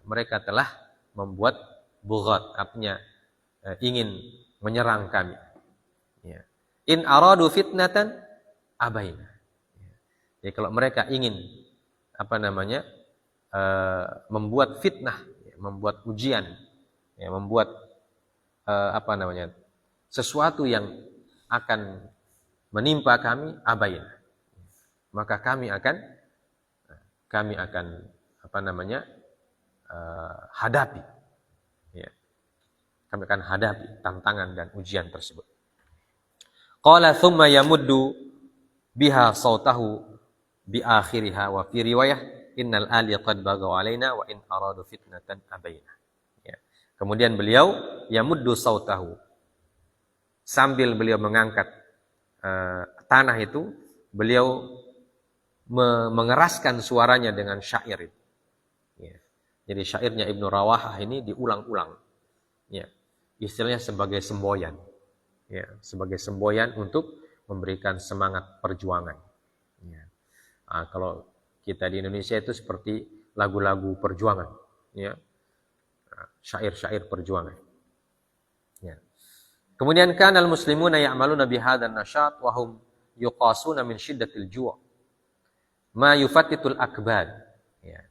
Mereka telah membuat bughat, artinya ingin menyerang kami. In aradu fitnatan abaina. Jadi kalau mereka ingin membuat fitnah, membuat ujian, ya, membuat sesuatu yang akan menimpa kami, abain, maka kami akan hadapi, ya. Kami akan hadapi tantangan dan ujian tersebut. Qala thumma yamuddu biha sautahu bi akhiriha wa fi riwayah innal ali qad baghaw alaina wa in aradu fitnatan abaina. Ya. Kemudian beliau yamuddu sautahu, sambil beliau mengangkat tanah itu, beliau mengeraskan suaranya dengan syair itu. Ya. Jadi syairnya Ibnu Rawahah ini diulang-ulang. Ya. Istilahnya sebagai semboyan. Ya, sebagai semboyan untuk memberikan semangat perjuangan. Ya. Nah, kalau kita di Indonesia itu seperti lagu-lagu perjuangan, ya, syair-syair perjuangan. Ya. Kemudian kanal muslimuna ya'maluna bihadzal nasyat wa hum yuqasuna min syiddatil ju'. ma yufattitul akbad. Ya.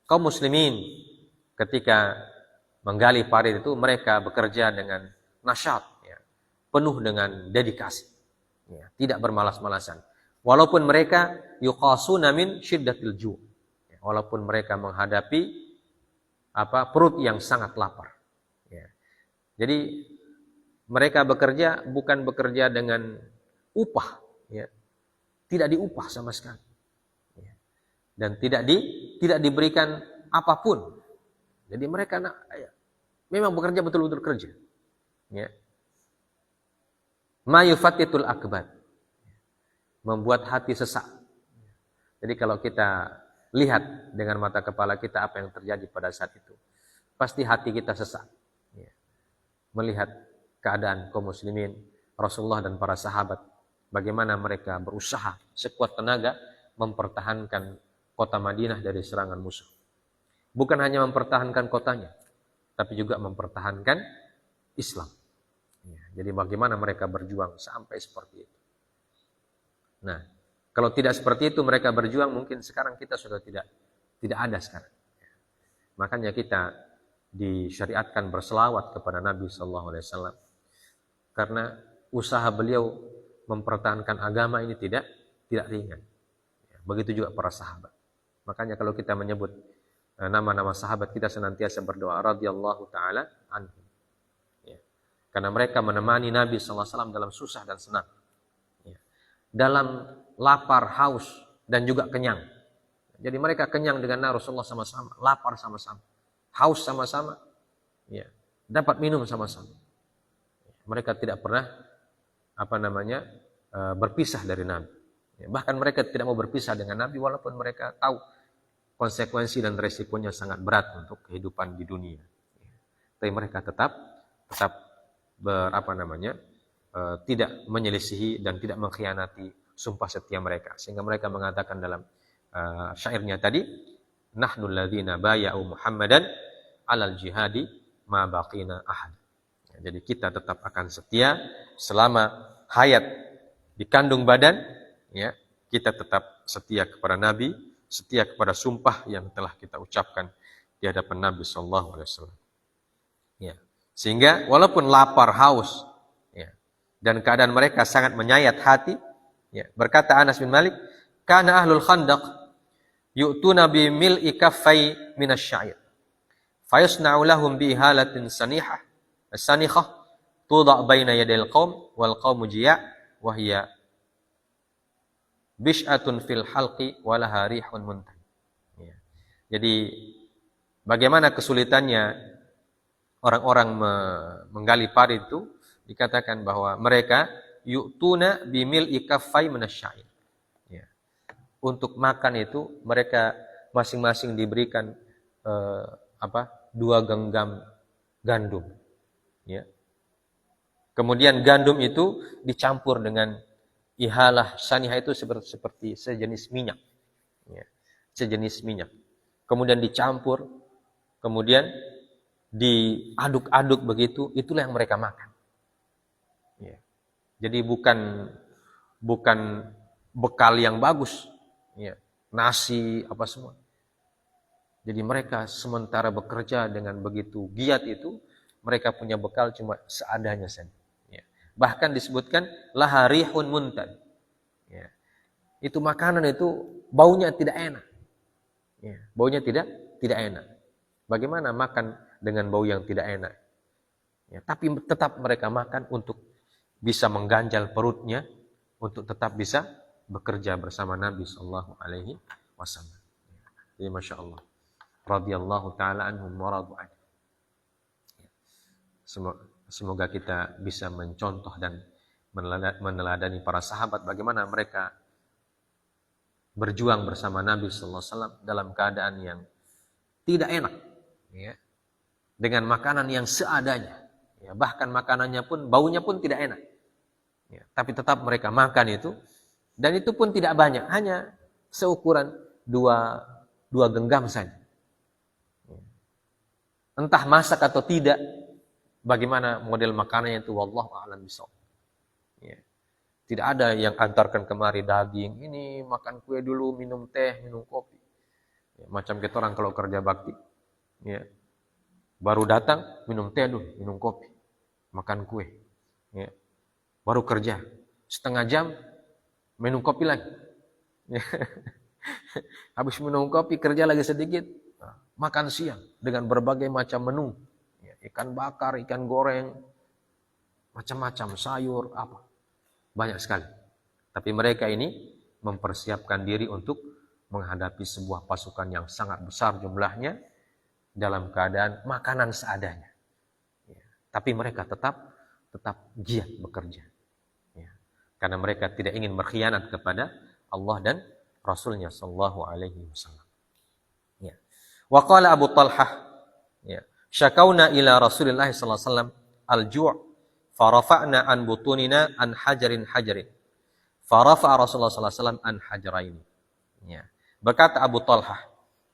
Kaum muslimin ketika menggali parit itu mereka bekerja dengan nasyat, ya, penuh dengan dedikasi, ya, tidak bermalas-malasan. Walaupun mereka yuqasuna min syiddatil ju', ya, walaupun mereka menghadapi perut yang sangat lapar. Ya. Jadi mereka bekerja bukan bekerja dengan upah, ya, tidak diupah sama sekali, ya, dan tidak diberikan apapun. Jadi mereka memang bekerja betul-betul kerja. Ya. Ma yufattitul akbad. Membuat hati sesak. Jadi kalau kita lihat dengan mata kepala kita apa yang terjadi pada saat itu, pasti hati kita sesak. Ya. Melihat keadaan kaum muslimin, Rasulullah dan para sahabat, bagaimana mereka berusaha sekuat tenaga mempertahankan kota Madinah dari serangan musuh. Bukan hanya mempertahankan kotanya, tapi juga mempertahankan Islam. Ya, jadi bagaimana mereka berjuang sampai seperti itu. Nah, kalau tidak seperti itu mereka berjuang, mungkin sekarang kita sudah tidak ada sekarang. Ya. Makanya kita disyariatkan berselawat kepada Nabi SAW, karena usaha beliau mempertahankan agama ini tidak ringan. Ya, begitu juga para sahabat. Makanya kalau kita menyebut nama-nama sahabat, kita senantiasa berdoa radhiyallahu taala anhum. Ya. Karena mereka menemani Nabi SAW dalam susah dan senang. Ya. Dalam lapar, haus, dan juga kenyang. Jadi mereka kenyang dengan Rasulullah sama-sama, lapar sama-sama, haus sama-sama, ya, dapat minum sama-sama. Mereka tidak pernah berpisah dari Nabi. Ya. Bahkan mereka tidak mau berpisah dengan Nabi walaupun mereka tahu konsekuensi dan resikonya sangat berat untuk kehidupan di dunia. Tapi mereka tetap tidak menyelisihi dan tidak mengkhianati sumpah setia mereka. Sehingga mereka mengatakan dalam syairnya tadi, nahnul ladzina baya'u Muhammadan 'alal jihadi ma baqina ahad. Jadi kita tetap akan setia selama hayat di kandung badan, ya, kita tetap setia kepada Nabi, setia kepada sumpah yang telah kita ucapkan di hadapan Nabi sallallahu alaihi wasallam. Ya. Sehingga walaupun lapar, haus, ya, dan keadaan mereka sangat menyayat hati, ya, berkata Anas bin Malik, kana ahlul khandaq yu'tuna bi mil'i kaffai minasy-sya'ir. Fayasna'u lahum bi halatin sanikhah tudha' baina yadil qaum wal qaumu jiya' wa hiya bish'atun fil halqi walaha rihun muntah. Ya. Jadi bagaimana kesulitannya orang-orang menggali parit itu, dikatakan bahwa mereka yu'tuna bimil ikaffai minasyair. Ya. Untuk makan itu mereka masing-masing diberikan 2 genggam gandum. Ya. Kemudian gandum itu dicampur dengan ihalah, sanihah itu seperti sejenis minyak. Ya, sejenis minyak. Kemudian dicampur, kemudian diaduk-aduk begitu, itulah yang mereka makan. Ya. Jadi bukan bekal yang bagus. Ya. Nasi, apa semua. Jadi mereka sementara bekerja dengan begitu giat itu, mereka punya bekal cuma seadanya saja. Bahkan disebutkan laharihun muntad. Ya. Itu makanan itu baunya tidak enak. Ya. Baunya tidak enak. Bagaimana makan dengan bau yang tidak enak? Ya. Tapi tetap mereka makan untuk bisa mengganjal perutnya, untuk tetap bisa bekerja bersama Nabi sallallahu alaihi wasallam. Jadi masya Allah, radhiyallahu taala anhum wa radu anhu. Semoga kita bisa mencontoh dan meneladani para sahabat bagaimana mereka berjuang bersama Nabi sallallahu alaihi wasallam dalam keadaan yang tidak enak, ya, dengan makanan yang seadanya, ya, bahkan makanannya pun baunya pun tidak enak, ya, tapi tetap mereka makan itu, dan itu pun tidak banyak, hanya seukuran 2 genggam saja. Entah masak atau tidak, bagaimana model makanannya itu, wallahu a'lam bishawab. Ya. Tidak ada yang antarkan kemari daging, ini makan kue dulu, minum teh, minum kopi. Ya, macam kita orang kalau kerja bakti, ya, baru datang minum teh dulu, minum kopi, makan kue, ya, baru kerja, setengah jam minum kopi lagi. Ya. Habis minum kopi kerja lagi sedikit, makan siang dengan berbagai macam menu, ya, ikan bakar, ikan goreng, macam-macam sayur, apa. Banyak sekali. Tapi mereka ini mempersiapkan diri untuk menghadapi sebuah pasukan yang sangat besar jumlahnya dalam keadaan makanan seadanya. Ya. Tapi mereka tetap giat bekerja. Ya. Karena mereka tidak ingin berkhianat kepada Allah dan Rasulnya sallallahu alaihi wasallam. Ya. Wa qala Abu Talhah, ya, syakauna ila Rasulillah sallallahu alaihi wasallam al-ju' farafa'na an butunina an hajarin. Farafa'a Rasulullah sallallahu alaihi wasallam an hajaraini. Ya. Berkata Abu Talhah.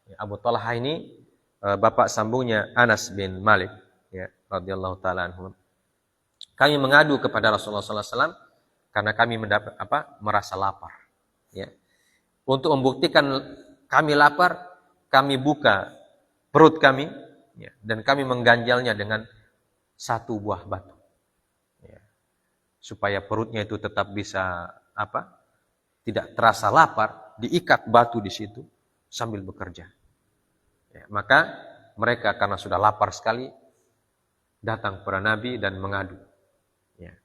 Ya, Abu Talhah ini bapak sambungnya Anas bin Malik, ya, radhiyallahu taala anhu. Kami mengadu kepada Rasulullah sallallahu alaihi wasallam karena kami merasa lapar, ya. Untuk membuktikan kami lapar, kami buka perut kami, ya, dan kami mengganjalnya dengan satu buah batu. Supaya perutnya itu tetap bisa tidak terasa lapar, diikat batu di situ sambil bekerja. Ya, maka mereka karena sudah lapar sekali datang kepada Nabi dan mengadu. Ya.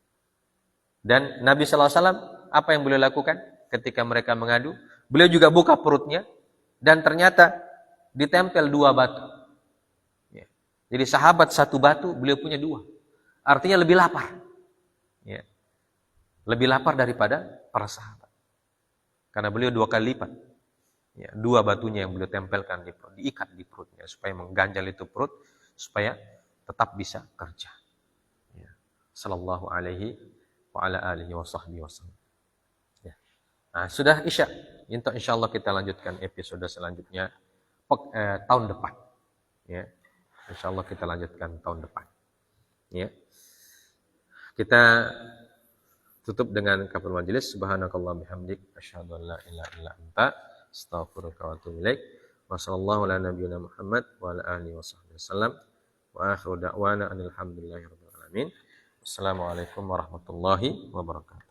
Dan Nabi SAW apa yang beliau lakukan ketika mereka mengadu? Beliau juga buka perutnya dan ternyata ditempel 2 batu. Ya. Jadi sahabat 1 batu, beliau punya 2. Artinya lebih lapar. Ya. Lebih lapar daripada para sahabat. Karena beliau 2 kali lipat. Ya, 2 batunya yang beliau tempelkan di perut, diikat di perutnya supaya mengganjal itu perut supaya tetap bisa kerja. Ya. Sallallahu alaihi wa ala alihi wa sahbihi wasallam. Ya. Nah, sudah Isya. Insyaallah kita lanjutkan episode selanjutnya tahun depan. Ya. Insyaallah kita lanjutkan tahun depan. Ya. Kita tutup dengan kafir majelis. Subhanakallah bihamdik asyhadu an la ilaha illa anta astaghfiruka wa atubu ilaik. Wa sallallahu ala nabiyyina Muhammad wa ala alihi washabbihi wasallam. Wa akhiru da'wana alhamdulillahi rabbil alamin. Wassalamualaikum warahmatullahi wabarakatuh.